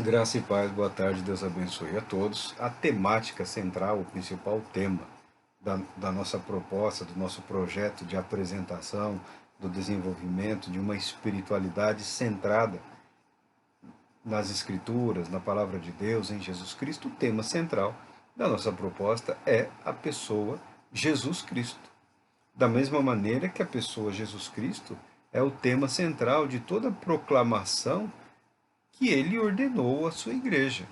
Graça e paz, boa tarde, Deus abençoe a todos. A temática central, o principal tema da nossa proposta, do nosso projeto de apresentação, do desenvolvimento de uma espiritualidade centrada nas Escrituras, na Palavra de Deus, em Jesus Cristo, o tema central da nossa proposta é a pessoa Jesus Cristo. Da mesma maneira que a pessoa Jesus Cristo é o tema central de toda proclamação que ele ordenou à sua igreja.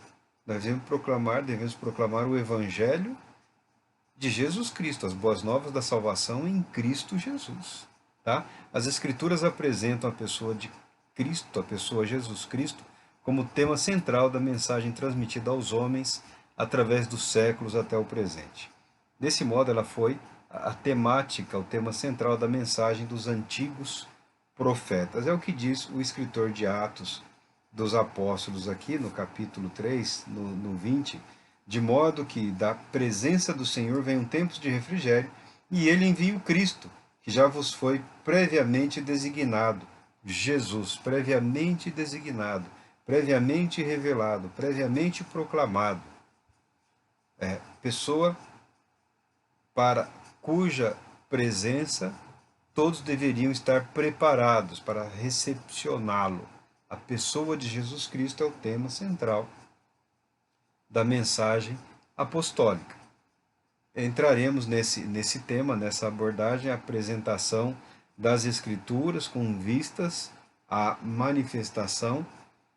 Nós devemos proclamar o Evangelho de Jesus Cristo, as boas novas da salvação em Cristo Jesus. Tá? As Escrituras apresentam a pessoa de Cristo, a pessoa Jesus Cristo, como tema central da mensagem transmitida aos homens através dos séculos até o presente. Desse modo, ela foi a temática, o tema central da mensagem dos antigos profetas. É o que diz o escritor de Atos dos Apóstolos aqui no capítulo 3, no 20, de modo que da presença do Senhor venham tempos de refrigério, e ele envia o Cristo, que já vos foi previamente designado, Jesus, previamente designado, previamente revelado, previamente proclamado. Pessoa para cuja presença todos deveriam estar preparados para recepcioná-lo. A pessoa de Jesus Cristo é o tema central da mensagem apostólica. Entraremos nesse tema, nessa abordagem, a apresentação das Escrituras com vistas à manifestação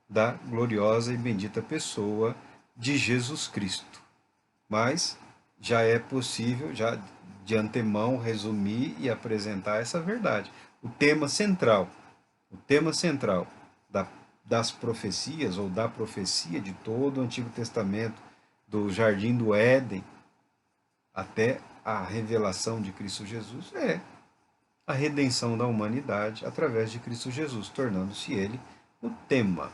da gloriosa e bendita pessoa de Jesus Cristo. Mas já é possível, já de antemão, resumir e apresentar essa verdade. O tema central das profecias, ou da profecia de todo o Antigo Testamento, do Jardim do Éden até a revelação de Cristo Jesus, é a redenção da humanidade através de Cristo Jesus, tornando-se ele o tema,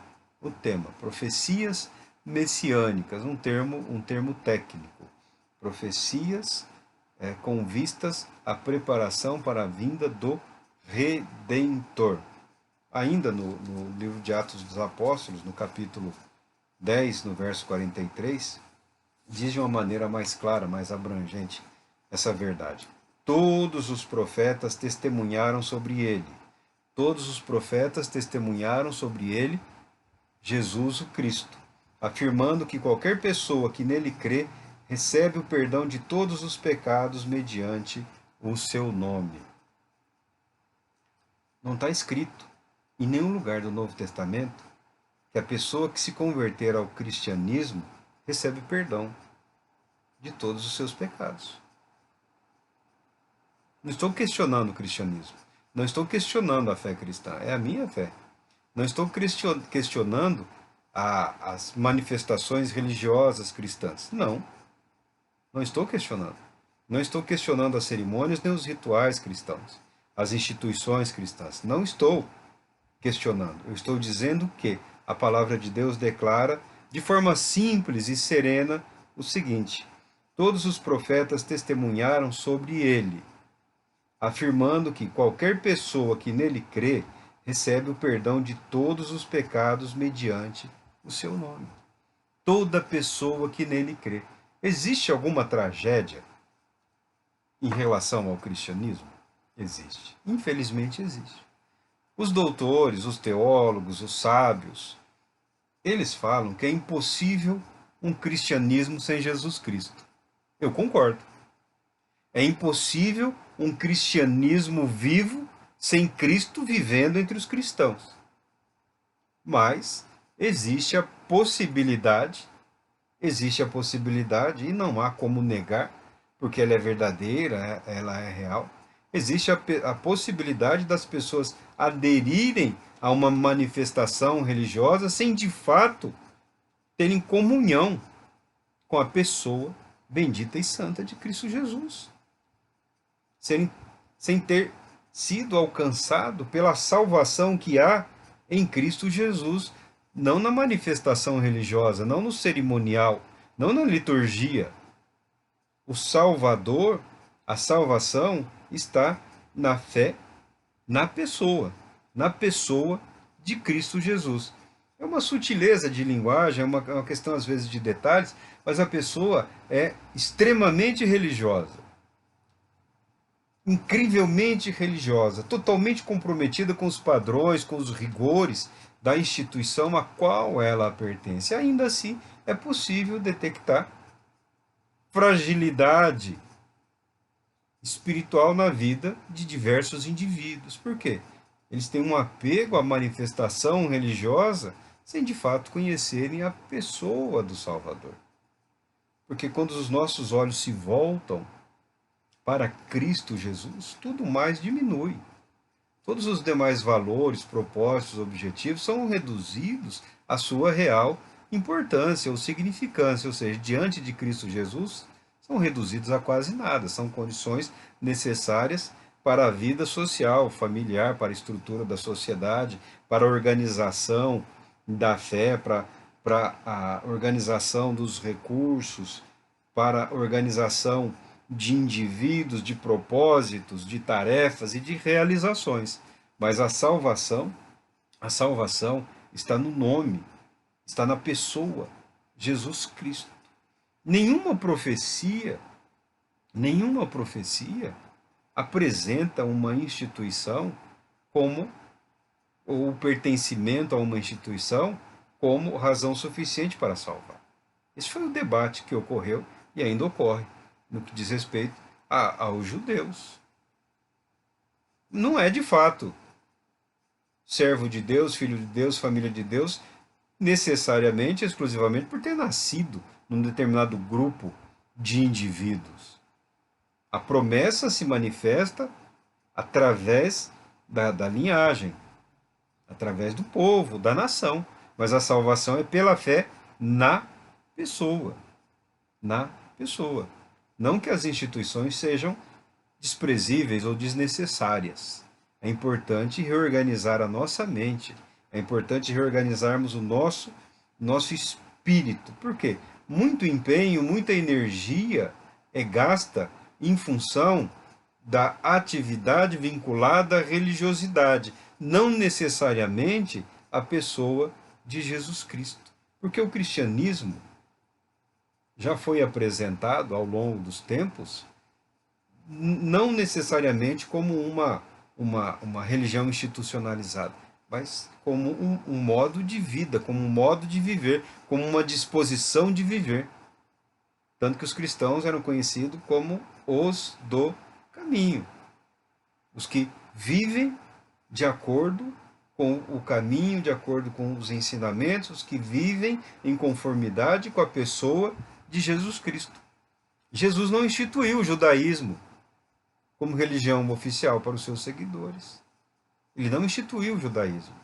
profecias messiânicas, um termo técnico, profecias com vistas à preparação para a vinda do Redentor. Ainda no livro de Atos dos Apóstolos, no capítulo 10, no verso 43, diz de uma maneira mais clara, mais abrangente, essa verdade. Todos os profetas testemunharam sobre ele. Todos os profetas testemunharam sobre ele, Jesus o Cristo, afirmando que qualquer pessoa que nele crê recebe o perdão de todos os pecados mediante o seu nome. Não está escrito em nenhum lugar do Novo Testamento que a pessoa que se converter ao cristianismo recebe perdão de todos os seus pecados. Não estou questionando o cristianismo. Não estou questionando a fé cristã. É a minha fé. Não estou questionando as manifestações religiosas cristãs. Não. Não estou questionando. Não estou questionando as cerimônias nem os rituais cristãos, as instituições cristãs. Não estou questionando. Eu estou dizendo que a palavra de Deus declara de forma simples e serena o seguinte: todos os profetas testemunharam sobre ele, afirmando que qualquer pessoa que nele crê recebe o perdão de todos os pecados mediante o seu nome. Toda pessoa que nele crê. Existe alguma tragédia em relação ao cristianismo? Existe. Infelizmente existe. Os doutores, os teólogos, os sábios, eles falam que é impossível um cristianismo sem Jesus Cristo. Eu concordo. É impossível um cristianismo vivo sem Cristo vivendo entre os cristãos. Mas existe a possibilidade, e não há como negar, porque ela é verdadeira, ela é real. Existe a possibilidade das pessoas aderirem a uma manifestação religiosa sem de fato terem comunhão com a pessoa bendita e santa de Cristo Jesus. Sem ter sido alcançado pela salvação que há em Cristo Jesus, não na manifestação religiosa, não no cerimonial, não na liturgia. O Salvador, a salvação está na fé, na pessoa de Cristo Jesus. É uma sutileza de linguagem, é uma questão às vezes de detalhes, mas a pessoa é extremamente religiosa, incrivelmente religiosa, totalmente comprometida com os padrões, com os rigores da instituição a qual ela pertence. Ainda assim, é possível detectar fragilidade espiritual na vida de diversos indivíduos. Por quê? Eles têm um apego à manifestação religiosa sem de fato conhecerem a pessoa do Salvador. Porque quando os nossos olhos se voltam para Cristo Jesus, tudo mais diminui. Todos os demais valores, propósitos, objetivos são reduzidos à sua real importância ou significância, ou seja, diante de Cristo Jesus, são reduzidos a quase nada, são condições necessárias para a vida social, familiar, para a estrutura da sociedade, para a organização da fé, para a organização dos recursos, para a organização de indivíduos, de propósitos, de tarefas e de realizações. Mas a salvação está no nome, está na pessoa, Jesus Cristo. Nenhuma profecia apresenta uma instituição como, ou o pertencimento a uma instituição, como razão suficiente para salvar. Esse foi o debate que ocorreu e ainda ocorre no que diz respeito aos judeus. Não é de fato servo de Deus, filho de Deus, família de Deus, necessariamente, exclusivamente por ter nascido num determinado grupo de indivíduos. A promessa se manifesta através da linhagem, através do povo, da nação. Mas a salvação é pela fé na pessoa. Na pessoa. Não que as instituições sejam desprezíveis ou desnecessárias. É importante reorganizar a nossa mente. É importante reorganizarmos o nosso espírito. Por quê? Muito empenho, muita energia é gasta em função da atividade vinculada à religiosidade, não necessariamente a pessoa de Jesus Cristo. Porque o cristianismo já foi apresentado ao longo dos tempos não necessariamente como uma religião institucionalizada, mas como um modo de vida, como um modo de viver, como uma disposição de viver. Tanto que os cristãos eram conhecidos como os do caminho, os que vivem de acordo com o caminho, de acordo com os ensinamentos, os que vivem em conformidade com a pessoa de Jesus Cristo. Jesus não instituiu o judaísmo como religião oficial para os seus seguidores. Ele não instituiu o judaísmo.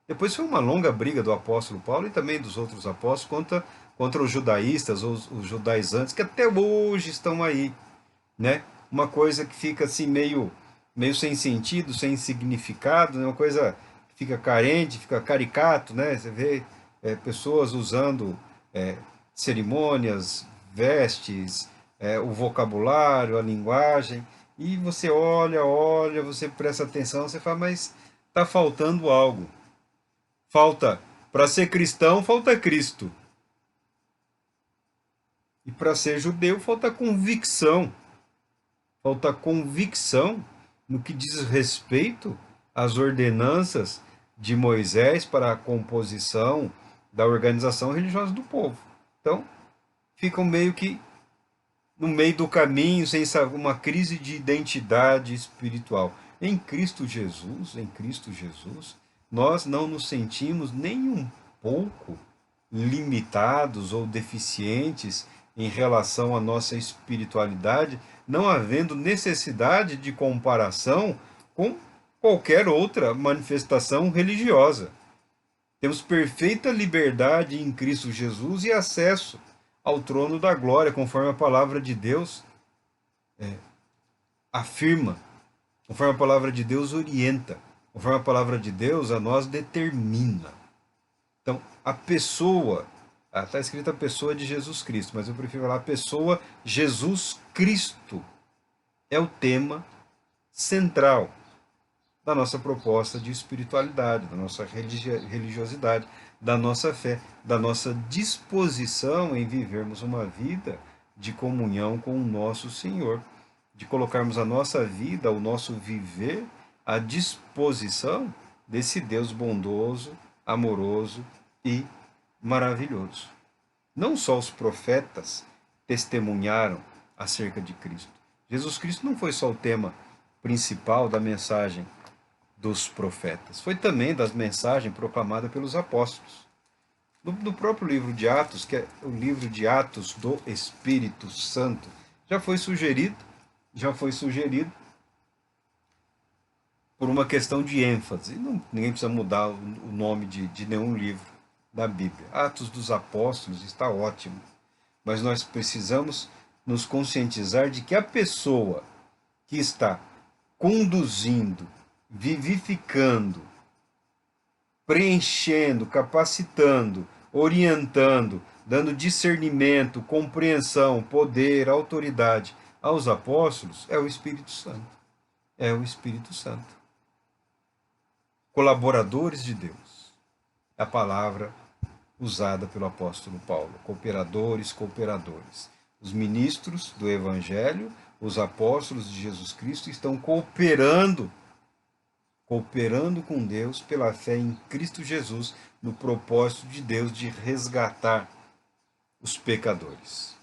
Depois foi uma longa briga do apóstolo Paulo e também dos outros apóstolos contra os judaístas, ou os judaizantes, que até hoje estão aí, né? Uma coisa que fica assim meio sem sentido, sem significado, né? Uma coisa que fica carente, fica caricato, né? Você vê pessoas usando cerimônias, vestes, o vocabulário, a linguagem, e você olha, você presta atenção, você fala, mas está faltando algo. Falta, para ser cristão, falta Cristo. E para ser judeu, falta convicção. Falta convicção no que diz respeito às ordenanças de Moisés para a composição da organização religiosa do povo. Então, ficam meio que no meio do caminho, sem uma crise de identidade espiritual. Em Cristo Jesus, nós não nos sentimos nem um pouco limitados ou deficientes em relação à nossa espiritualidade, não havendo necessidade de comparação com qualquer outra manifestação religiosa. Temos perfeita liberdade em Cristo Jesus e acesso ao trono da glória, conforme a palavra de Deus afirma, conforme a palavra de Deus orienta, conforme a palavra de Deus a nós determina. Então, a pessoa, está escrita a pessoa de Jesus Cristo, mas eu prefiro falar a pessoa Jesus Cristo, é o tema central da nossa proposta de espiritualidade, da nossa religiosidade, da nossa fé, da nossa disposição em vivermos uma vida de comunhão com o nosso Senhor, de colocarmos a nossa vida, o nosso viver à disposição desse Deus bondoso, amoroso e maravilhoso. Não só os profetas testemunharam acerca de Cristo. Jesus Cristo não foi só o tema principal da mensagem dos profetas, foi também das mensagens proclamadas pelos apóstolos. No próprio livro de Atos, que é o livro de Atos do Espírito Santo, já foi sugerido por uma questão de ênfase. Ninguém precisa mudar o nome de nenhum livro da Bíblia. Atos dos Apóstolos está ótimo, mas nós precisamos nos conscientizar de que a pessoa que está conduzindo, vivificando, preenchendo, capacitando, orientando, dando discernimento, compreensão, poder, autoridade aos apóstolos, é o Espírito Santo. É o Espírito Santo. Colaboradores de Deus. A palavra usada pelo apóstolo Paulo. Cooperadores. Os ministros do Evangelho, os apóstolos de Jesus Cristo, estão cooperando com Deus pela fé em Cristo Jesus, no propósito de Deus de resgatar os pecadores.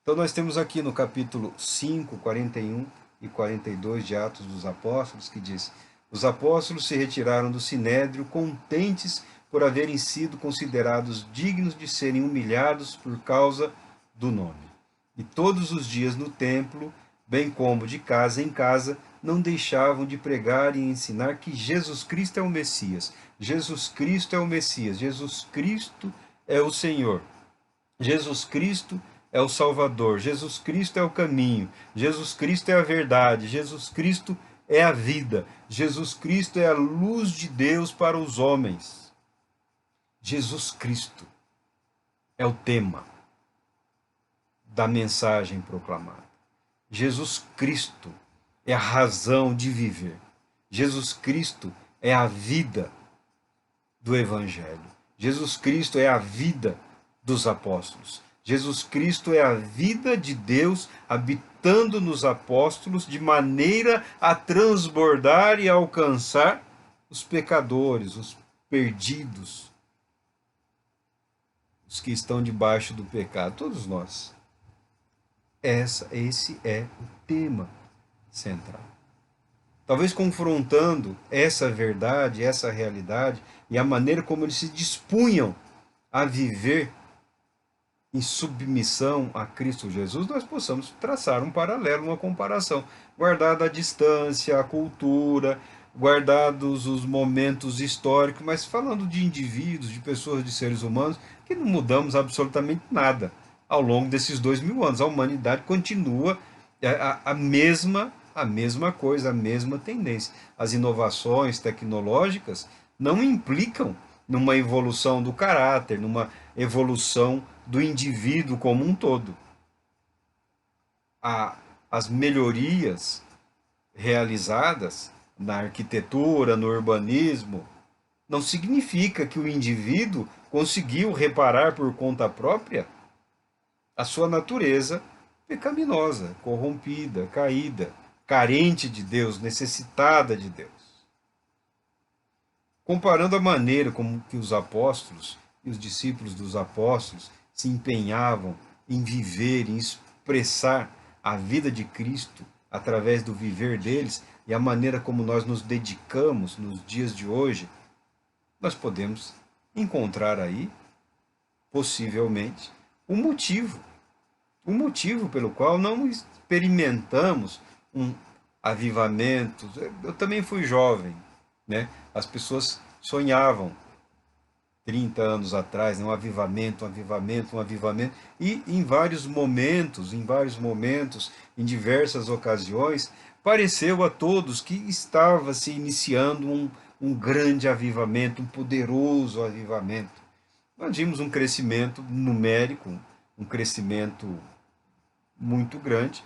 Então nós temos aqui no capítulo 5, 41 e 42 de Atos dos Apóstolos, que diz: os apóstolos se retiraram do sinédrio contentes por haverem sido considerados dignos de serem humilhados por causa do nome. E todos os dias no templo, bem como de casa em casa, não deixavam de pregar e ensinar que Jesus Cristo é o Messias. Jesus Cristo é o Messias. Jesus Cristo é o Senhor. Jesus Cristo é o Salvador. Jesus Cristo é o caminho. Jesus Cristo é a verdade. Jesus Cristo é a vida. Jesus Cristo é a luz de Deus para os homens. Jesus Cristo é o tema da mensagem proclamada. Jesus Cristo é a razão de viver. Jesus Cristo é a vida do Evangelho. Jesus Cristo é a vida dos apóstolos. Jesus Cristo é a vida de Deus habitando nos apóstolos de maneira a transbordar e alcançar os pecadores, os perdidos, os que estão debaixo do pecado, todos nós. Esse é o tema central. Talvez confrontando essa verdade, essa realidade e a maneira como eles se dispunham a viver em submissão a Cristo Jesus, nós possamos traçar um paralelo, uma comparação, guardada a distância, a cultura, guardados os momentos históricos, mas falando de indivíduos, de pessoas, de seres humanos, que não mudamos absolutamente nada ao longo desses 2000 anos. A humanidade continua a mesma coisa, a mesma tendência. As inovações tecnológicas não implicam numa evolução do caráter, numa evolução do indivíduo como um todo. As melhorias realizadas na arquitetura, no urbanismo, não significa que o indivíduo conseguiu reparar por conta própria a sua natureza pecaminosa, corrompida, caída, carente de Deus, necessitada de Deus. Comparando a maneira como que os apóstolos e os discípulos dos apóstolos se empenhavam em viver, em expressar a vida de Cristo através do viver deles e a maneira como nós nos dedicamos nos dias de hoje, nós podemos encontrar aí, possivelmente, um motivo pelo qual não experimentamos um avivamento. Eu também fui jovem, né? As pessoas sonhavam 30 anos atrás, né? Um avivamento, e em vários momentos, em diversas ocasiões, pareceu a todos que estava se iniciando um grande avivamento, um poderoso avivamento. Nós vimos um crescimento numérico, um crescimento muito grande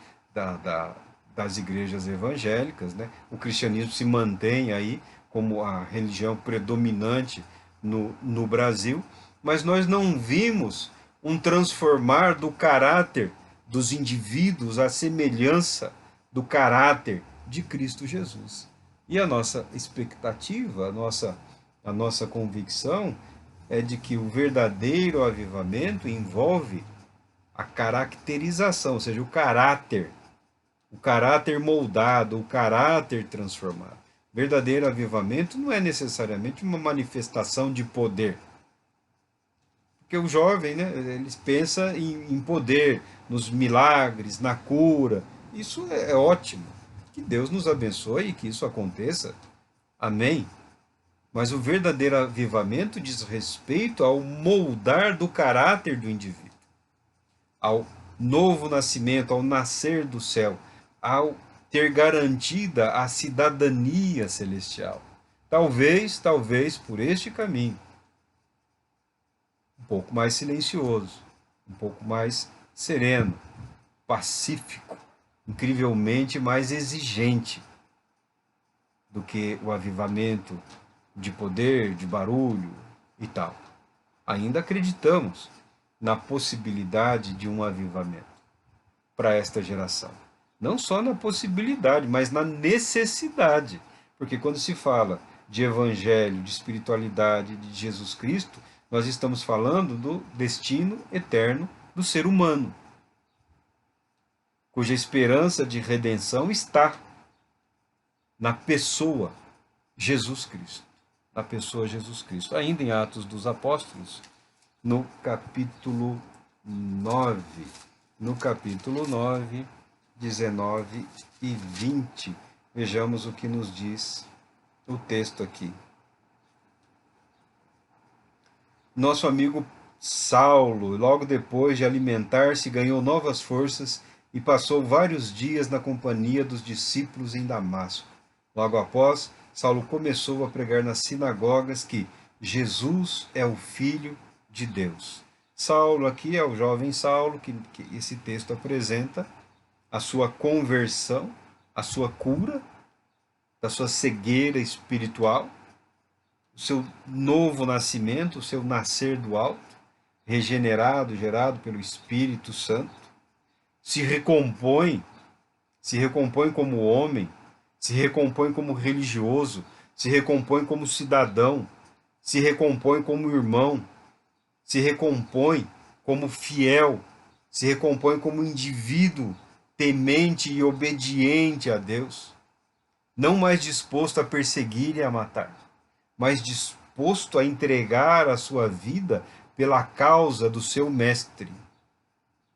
das igrejas evangélicas, né? O cristianismo se mantém aí como a religião predominante no Brasil, mas nós não vimos um transformar do caráter dos indivíduos à semelhança do caráter de Cristo Jesus. E a nossa expectativa, a nossa convicção é de que o verdadeiro avivamento envolve a caracterização, ou seja, o caráter moldado, o caráter transformado. Verdadeiro avivamento não é necessariamente uma manifestação de poder. Porque o jovem, né, ele pensa em poder, nos milagres, na cura. Isso é ótimo. Que Deus nos abençoe e que isso aconteça. Amém? Mas o verdadeiro avivamento diz respeito ao moldar do caráter do indivíduo, ao novo nascimento, ao nascer do céu, ao ter garantida a cidadania celestial. Talvez por este caminho, um pouco mais silencioso, um pouco mais sereno, pacífico, incrivelmente mais exigente do que o avivamento de poder, de barulho e tal. Ainda acreditamos na possibilidade de um avivamento para esta geração. Não só na possibilidade, mas na necessidade. Porque quando se fala de evangelho, de espiritualidade, de Jesus Cristo, nós estamos falando do destino eterno do ser humano, cuja esperança de redenção está na pessoa Jesus Cristo. Na pessoa Jesus Cristo. Ainda em Atos dos Apóstolos, no capítulo 9, 19 e 20, vejamos o que nos diz o texto aqui. Nosso amigo Saulo, logo depois de alimentar-se, ganhou novas forças e passou vários dias na companhia dos discípulos em Damasco. Logo após, Saulo começou a pregar nas sinagogas que Jesus é o Filho de Deus. Saulo aqui é o jovem Saulo que esse texto apresenta a sua conversão, a sua cura da sua cegueira espiritual, o seu novo nascimento, o seu nascer do alto, regenerado, gerado pelo Espírito Santo, se recompõe como homem, se recompõe como religioso, se recompõe como cidadão, se recompõe como irmão, se recompõe como fiel, se recompõe como indivíduo temente e obediente a Deus, não mais disposto a perseguir e a matar, mas disposto a entregar a sua vida pela causa do seu mestre.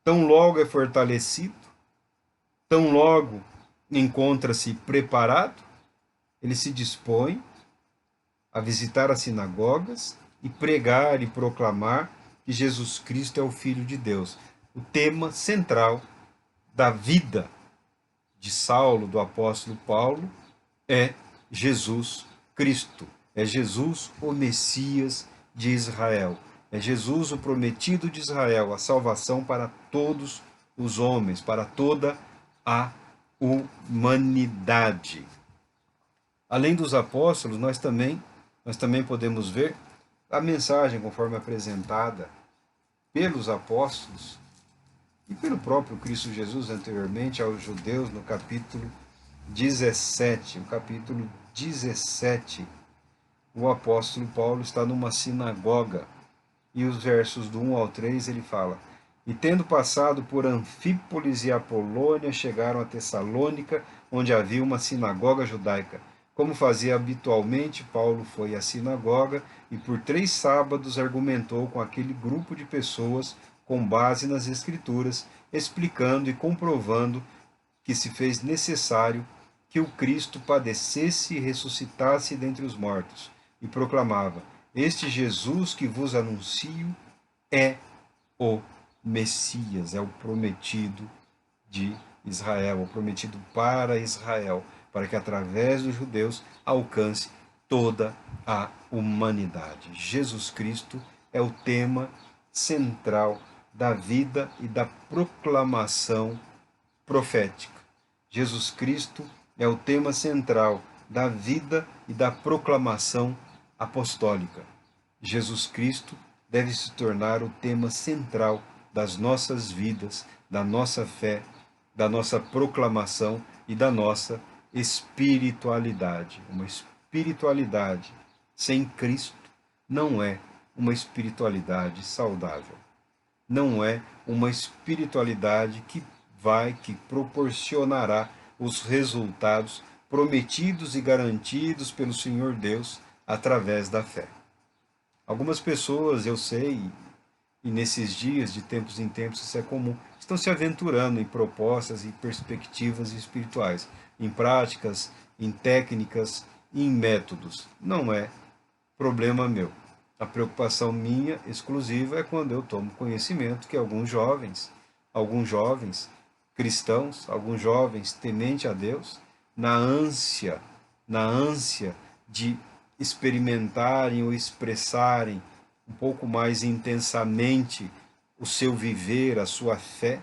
Tão logo é fortalecido, tão logo encontra-se preparado, ele se dispõe a visitar as sinagogas e pregar e proclamar que Jesus Cristo é o Filho de Deus. O tema central da vida de Saulo, do apóstolo Paulo, é Jesus Cristo. É Jesus o Messias de Israel. É Jesus o prometido de Israel, a salvação para todos os homens, para toda a humanidade. Além dos apóstolos, nós também podemos ver a mensagem conforme apresentada pelos apóstolos e pelo próprio Cristo Jesus anteriormente aos judeus no capítulo 17. O capítulo 17, o apóstolo Paulo está numa sinagoga e os versos do 1 ao 3 ele fala: E tendo passado por Anfípolis e Apolônia, chegaram a Tessalônica, onde havia uma sinagoga judaica. Como fazia habitualmente, Paulo foi à sinagoga e por 3 sábados argumentou com aquele grupo de pessoas com base nas Escrituras, explicando e comprovando que se fez necessário que o Cristo padecesse e ressuscitasse dentre os mortos, e proclamava: Este Jesus que vos anuncio é o Messias, é o prometido de Israel, o prometido para Israel, para que através dos judeus alcance toda a humanidade. Jesus Cristo é o tema central da vida e da proclamação profética. Jesus Cristo é o tema central da vida e da proclamação apostólica. Jesus Cristo deve se tornar o tema central das nossas vidas, da nossa fé, da nossa proclamação e da nossa espiritualidade. Uma espiritualidade sem Cristo não é uma espiritualidade saudável. Não é uma espiritualidade que proporcionará os resultados prometidos e garantidos pelo Senhor Deus através da fé. Algumas pessoas, eu sei, e nesses dias, de tempos em tempos, isso é comum, estão se aventurando em propostas e perspectivas espirituais, em práticas, em técnicas, em métodos. Não é problema meu. A preocupação minha exclusiva é quando eu tomo conhecimento que alguns jovens cristãos, alguns jovens temente a Deus, na ânsia de experimentarem ou expressarem um pouco mais intensamente o seu viver, a sua fé,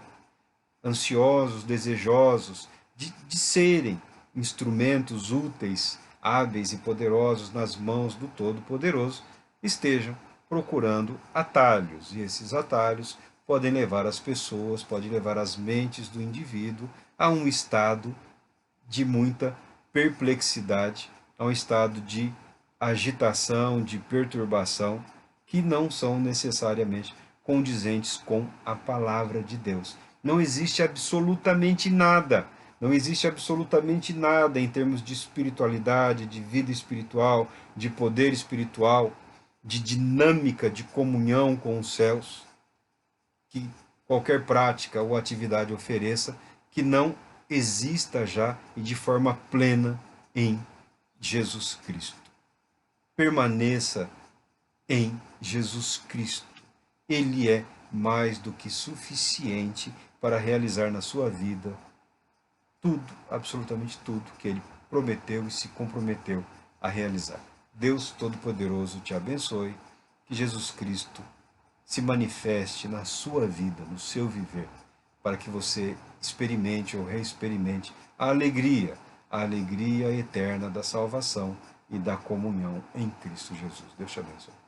ansiosos, desejosos de serem instrumentos úteis, hábeis e poderosos nas mãos do Todo-Poderoso, estejam procurando atalhos. E esses atalhos podem levar as pessoas, podem levar as mentes do indivíduo a um estado de muita perplexidade, a um estado de agitação, de perturbação, que não são necessariamente condizentes com a palavra de Deus. Não existe absolutamente nada, não existe absolutamente nada em termos de espiritualidade, de vida espiritual, de poder espiritual, de dinâmica de comunhão com os céus, que qualquer prática ou atividade ofereça, que não exista já e de forma plena em Jesus Cristo. Permaneça em Jesus Cristo. Ele é mais do que suficiente para realizar na sua vida tudo, absolutamente tudo, que Ele prometeu e se comprometeu a realizar. Deus Todo-Poderoso te abençoe, que Jesus Cristo se manifeste na sua vida, no seu viver, para que você experimente ou reexperimente a alegria eterna da salvação e da comunhão em Cristo Jesus. Deus te abençoe.